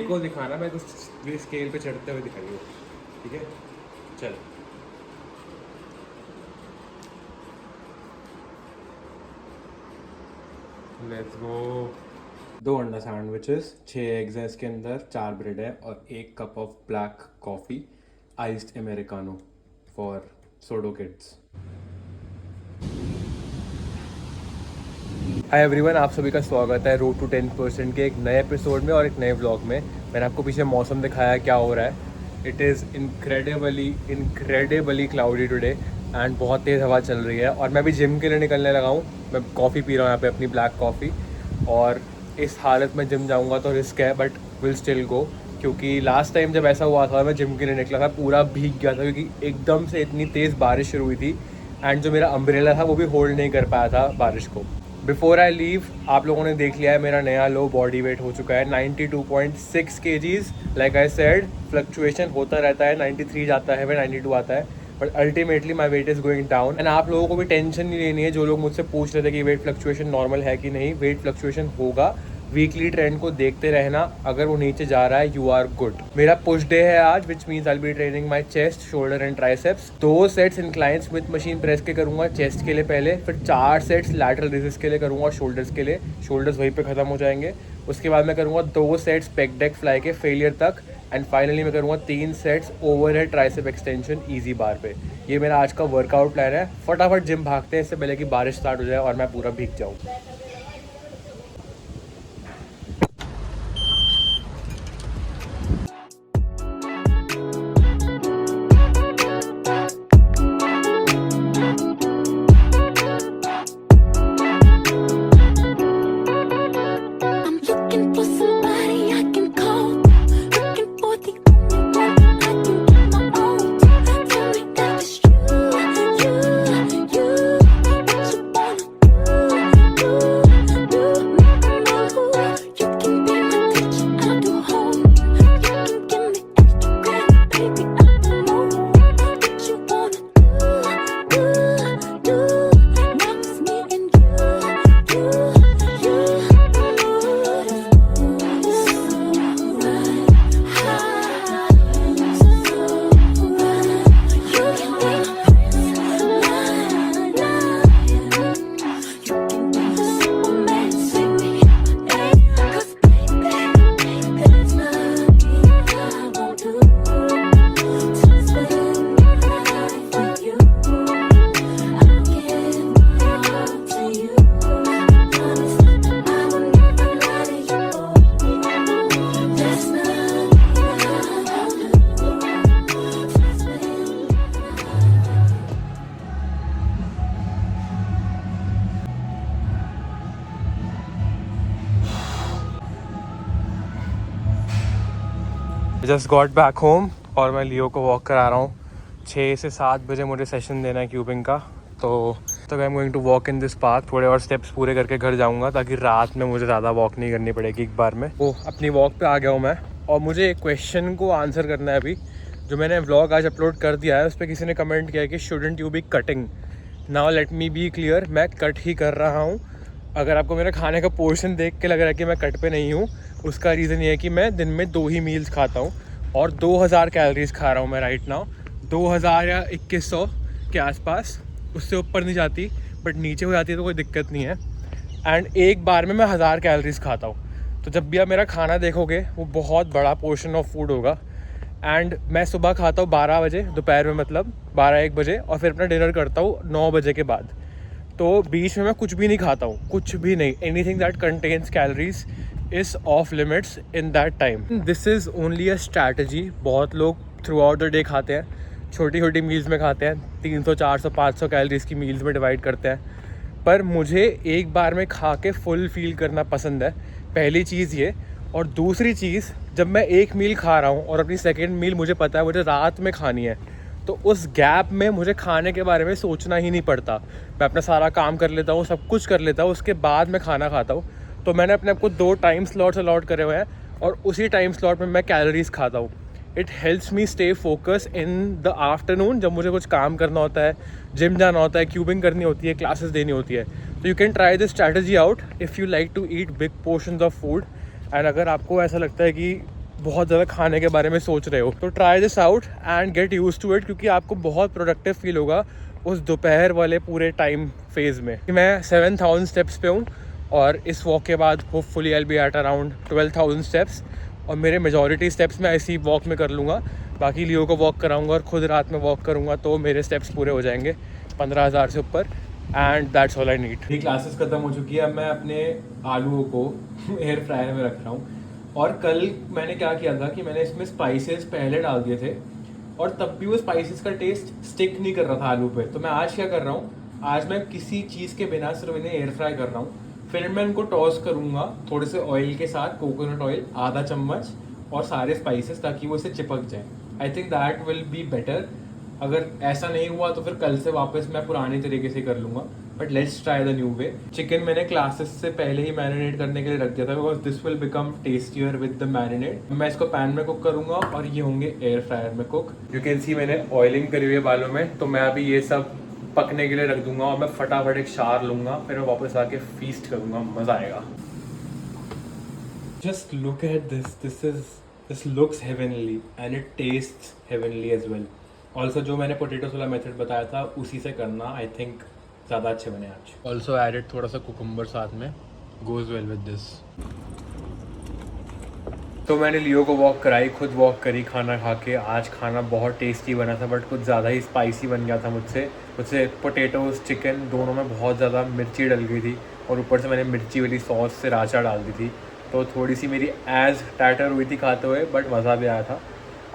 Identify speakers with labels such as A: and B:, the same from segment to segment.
A: को दिखाना, मैं तो स्केल पे चढ़ते हुए दिखाइए, ठीक है? चल लेट्स गो। 2 अंडा सैंडविचेस, 6 एग्स हैं इसके अंदर, 4 ब्रेड है और 1 cup of black coffee iced Americano for सोडो किड्स। हाय एवरीवन, आप सभी का स्वागत है रोड टू 10% के एक नए एपिसोड में और एक नए व्लॉग में। मैंने आपको पीछे मौसम दिखाया क्या हो रहा है। It is incredibly cloudy today and बहुत तेज़ हवा चल रही है और मैं भी जिम के लिए निकलने लगा हूँ। मैं कॉफ़ी पी रहा हूँ यहाँ पे, अपनी ब्लैक कॉफ़ी, और इस हालत में जिम जाऊँगा तो रिस्क है, बट विल स्टिल गो। क्योंकि लास्ट टाइम जब ऐसा हुआ था मैं जिम के लिए निकला था, पूरा भीग गया था क्योंकि एकदम से इतनी तेज़ बारिश शुरू हुई थी एंड जो मेरा अम्ब्रेला था वो भी होल्ड नहीं कर पाया था बारिश को। बिफोर आई लीव, आप लोगों ने देख लिया है मेरा नया लो बॉडी वेट हो चुका है 92.6 kgs। Like I said, fluctuation होता रहता है, 93 जाता है, फिर 92 आता है, but ultimately my weight is going down. And आप लोगों को भी टेंशन नहीं लेनी है, जो लोग मुझसे पूछ रहे थे कि वेट फ्लक्चुएशन नॉर्मल है कि नहीं। वेट फ्लक्चुएशन होगा, वीकली ट्रेंड को देखते रहना, अगर वो नीचे जा रहा है यू आर गुड। मेरा पुश डे है आज, which means I be training my chest, shoulder and triceps. 2 sets incline Smith machine press के करूंगा चेस्ट के लिए पहले, फिर 4 सेट्स लैटरल रेजिस्ट के लिए करूंगा शोल्डर्स के लिए। शोल्डर्स वहीं पे खत्म हो जाएंगे। उसके बाद मैं करूंगा 2 सेट्स पेक डेक फ्लाई के फेलियर तक, एंड फाइनली मैं करूंगा 3 sets overhead tricep extension easy bar पे। ये मेरा आज का वर्कआउट प्लान है। फटाफट जिम भागते हैं इससे पहले कि बारिश स्टार्ट हो जाए और मैं पूरा भीग जाऊँ। जस्ट गॉट बैक होम और मैं लियो को वॉक करा रहा हूँ। 6 से 7 बजे मुझे सेशन देना है क्यूबिंग का, तो I am going to walk in this park. थोड़े और स्टेप्स पूरे करके घर जाऊँगा ताकि रात में मुझे ज़्यादा वॉक नहीं करनी पड़ेगी एक बार में। वो अपनी वॉक पे आ गया हूँ मैं, और मुझे एक क्वेश्चन को आंसर करना है अभी। जो मैंने व्लॉग आज अपलोड कर दिया है उस पर किसी ने कमेंट किया है कि shouldn't you be cutting. Now let me be clear, मैं कट ही कर रहा हूँ। अगर आपको मेरा खाने का पोर्शन देख के लग रहा है कि मैं कट पे नहीं हूँ, उसका रीज़न ये है कि मैं दिन में 2 ही मील्स खाता हूँ और 2000 कैलोरीज खा रहा हूँ मैं राइट नाउ। 2000 या 2100 के आसपास, उससे ऊपर नहीं जाती, बट नीचे हो जाती है तो कोई दिक्कत नहीं है। एंड एक बार में मैं 1000 कैलोरीज खाता हूँ। तो जब भी आप मेरा खाना देखोगे वो बहुत बड़ा पोर्शन ऑफ फूड होगा। एंड मैं सुबह खाता हूँ 12 बजे, दोपहर में मतलब 12-1 बजे, और फिर अपना डिनर करता हूँ 9 बजे के बाद। तो बीच में मैं कुछ भी नहीं खाता हूँ, कुछ भी नहीं। Anything that contains calories is of limits in that time. This is only a strategy. बहुत लोग थ्रू आउट द डे खाते हैं, छोटी छोटी मील्स में खाते हैं, 300, 400, 500 कैलोरीज की मील्स में डिवाइड करते हैं, पर मुझे एक बार में खा के फुल फील करना पसंद है, पहली चीज़ ये। और दूसरी चीज़, जब मैं एक मील खा रहा हूँ और अपनी सेकेंड मील मुझे पता है मुझे रात में खानी है, तो उस गैप में मुझे खाने के बारे में सोचना ही नहीं पड़ता। मैं अपना सारा काम कर लेता हूँ, सब कुछ कर लेता हूँ, उसके बाद मैं खाना खाता हूँ। तो मैंने अपने आप को 2 टाइम स्लॉट्स अलॉट करे हुए हैं और उसी टाइम स्लॉट में मैं कैलोरीज खाता हूँ। It helps me stay focus in the afternoon, जब मुझे कुछ काम करना होता है, जिम जाना होता है, क्यूबिंग करनी होती है, क्लासेस देनी होती है। तो you can try this strategy out if you like to eat big portions of food. And अगर आपको ऐसा लगता है कि बहुत ज़्यादा खाने के बारे में सोच रहे हो तो try this out and get used to it, क्योंकि आपको बहुत प्रोडक्टिव फील होगा उस दोपहर वाले पूरे टाइम फेज़ में। मैं 7,000 स्टेप्स पे हूँ और इस वॉक के बाद hopefully I will be at around 12,000 steps, और मेरे मेजॉरिटी स्टेप्स मैं ऐसी वॉक में कर लूँगा। बाकी लियो को वॉक कराऊँगा और ख़ुद रात में वॉक करूँगा तो मेरे स्टेप्स पूरे हो जाएंगे 15,000 से ऊपर, and that's all I need. ये क्लासेस ख़त्म हो चुकी है, अब मैं अपने आलूओं को एयर फ्रायर में रख रहा हूँ। और कल मैंने क्या किया था कि मैंने इसमें स्पाइसेस पहले डाल दिए थे और तब भी वो स्पाइसेस का टेस्ट स्टिक नहीं कर रहा था आलू पे। तो मैं आज क्या कर रहा हूँ, आज मैं किसी चीज़ के बिना सिर्फ इन्हें एयर फ्राई कर रहा हूँ। फिर मैं इनको टॉस करूँगा थोड़े से ऑयल के साथ, कोकोनट ऑयल आधा चम्मच और सारे स्पाइसेस, ताकि वो इसे चिपक जाए। I think that will be better. अगर ऐसा नहीं हुआ तो फिर कल से वापस मैं पुराने तरीके से कर लूँगा, but let's try the new way. Chicken मैंने क्लासेस से पहले ही मैरिनेट करने के लिए रख दिया था, because this will become tastier with the marinate. मैं इसको पैन में कुक करूँगा और ये होंगे एयर फ्रायर में कुक। यू कैन सी मैंने ऑयलिंग करी हुई है बालों में, तो मैं अभी ये सब पकने के लिए रख दूंगा और मैं फटाफट एक शार लूँगा, फिर मैं वापस आके फीस्ट करूँगा, मज़ा आएगा। Just look at this looks heavenly and it tastes heavenly as well. Also जो मैंने पोटेटोस वाला मेथड बताया था उसी से करना, आई थिंक ज़्यादा अच्छे बने आज। ऑल्सो एडेड थोड़ा सा कुकुम्बर साथ में, गोज़ वेल विद दिस। तो मैंने लियो को वॉक कराई, खुद वॉक करी खाना खा के। आज खाना बहुत टेस्टी बना था, बट कुछ ज़्यादा ही स्पाइसी बन गया था मुझसे पोटेटोज़ चिकन दोनों में बहुत ज़्यादा मिर्ची डल गई थी, और ऊपर से मैंने मिर्ची वाली सॉस से राचा डाल दी थी, तो थोड़ी सी मेरी एज टैटर हुई थी खाते हुए, बट मज़ा भी आया था।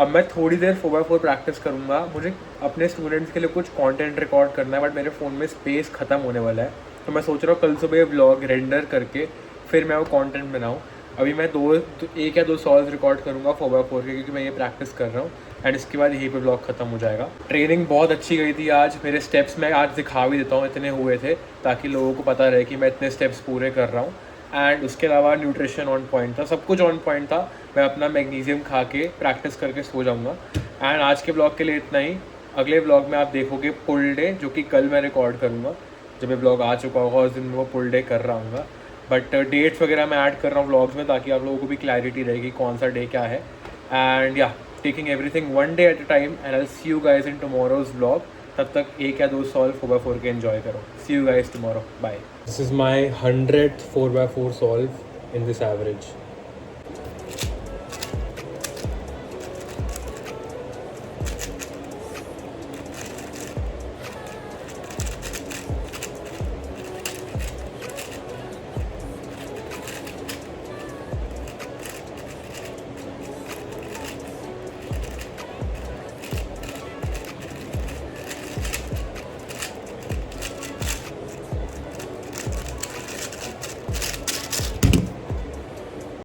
A: अब मैं थोड़ी देर 4x4 प्रैक्टिस करूँगा। मुझे अपने स्टूडेंट्स के लिए कुछ कंटेंट रिकॉर्ड करना है, बट मेरे फ़ोन में स्पेस ख़त्म होने वाला है, तो मैं सोच रहा हूँ कल सुबह व्लॉग रेंडर करके फिर मैं वो कंटेंट बनाऊँ। अभी मैं एक या दो सॉल्व रिकॉर्ड करूँगा 4x4 के, क्योंकि मैं ये प्रैक्टिस कर रहा हूँ, एंड इसके बाद यहीं पे व्लॉग ख़त्म हो जाएगा। ट्रेनिंग बहुत अच्छी गई थी आज। मेरे स्टेप्स मैं आज दिखा भी देता हूँ इतने हुए थे, ताकि लोगों को पता रहे कि मैं इतने स्टेप्स पूरे कर रहा हूँ। एंड उसके अलावा न्यूट्रिशन ऑन पॉइंट था, सब कुछ ऑन पॉइंट था। मैं अपना मैग्नीशियम खा के प्रैक्टिस करके सो जाऊँगा। एंड आज के ब्लॉग के लिए इतना ही। अगले ब्लॉग में आप देखोगे पुल डे, जो कि कल मैं रिकॉर्ड करूँगा। जब ये ब्लॉग आ चुका होगा उस दिन मैं वो पुल डे कर रहा हूँ, बट डेट्स वगैरह मैं ऐड कर रहा हूँ ब्लॉग्स में, ताकि आप लोगों को भी क्लैरिटी रहेगी कौन सा डे क्या है। एंड या taking everything one day at a time, and I will see you guys in tomorrow's blog. तब तक एक या दो सॉल्व 4x4 के एंजॉय करो। See you guys tomorrow, bye. This is my 100th 4x4 solve in this average.